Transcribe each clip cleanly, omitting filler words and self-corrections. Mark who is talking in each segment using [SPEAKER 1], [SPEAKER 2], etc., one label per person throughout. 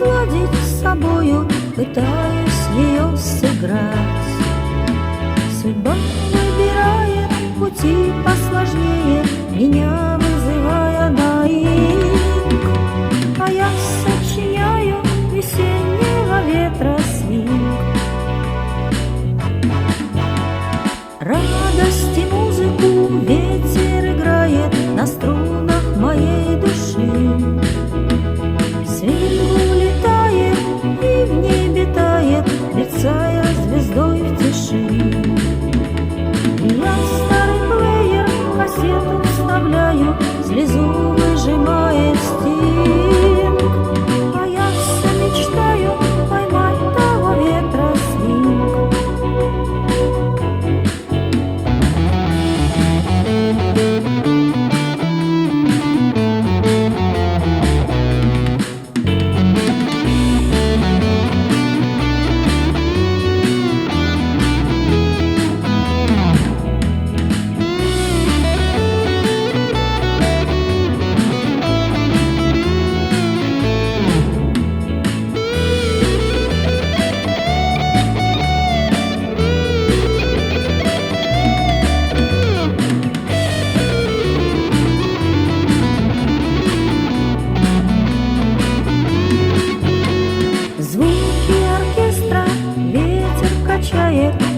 [SPEAKER 1] сладить с собою, пытаюсь ее сыграть. Судьба выбирает пути посложнее, меня вызывая на их. А я сочиняю весеннего ветра свинг. Радость и музыку ветер играет на струнах моей души. Свинг улетает и в небе тает, мерцая звездой в тиши. Я старый плеер кассету вставляю, слезу выжимает стинг. А я все мечтаю поймать того ветра свинг.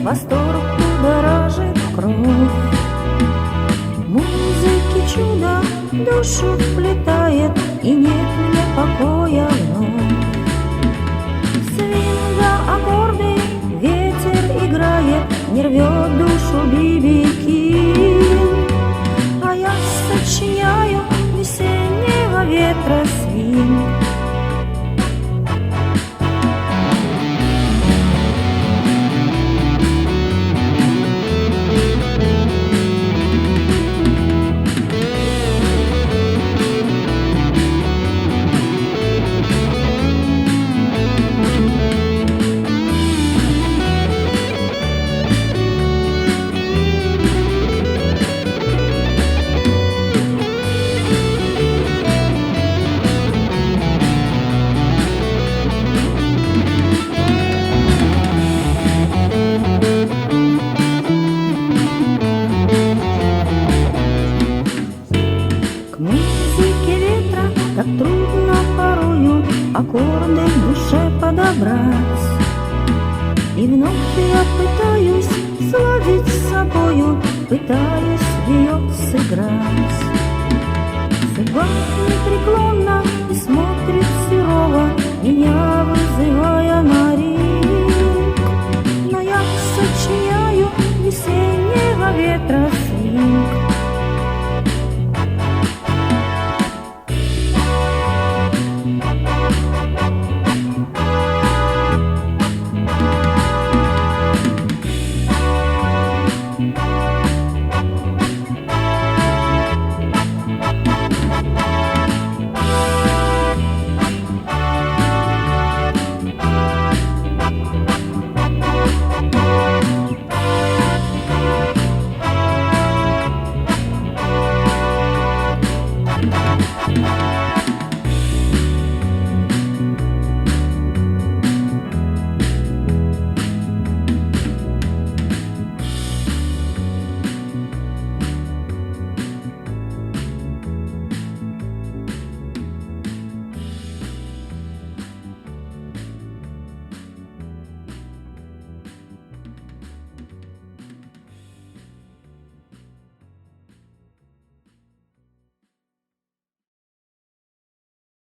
[SPEAKER 1] Восторг будоражит кровь. Музыки чудо душу вплетает, и нет мне покоя вновь. Свинга аккорды ветер играет, не рвет душу Би-Би Кинг. А я сочиняю весеннего ветра свинг. Так трудно порою аккорды в душе подобрать. И вновь я пытаюсь сладить с собою, пытаюсь ее сыграть. Судьба непреклонна и смотрит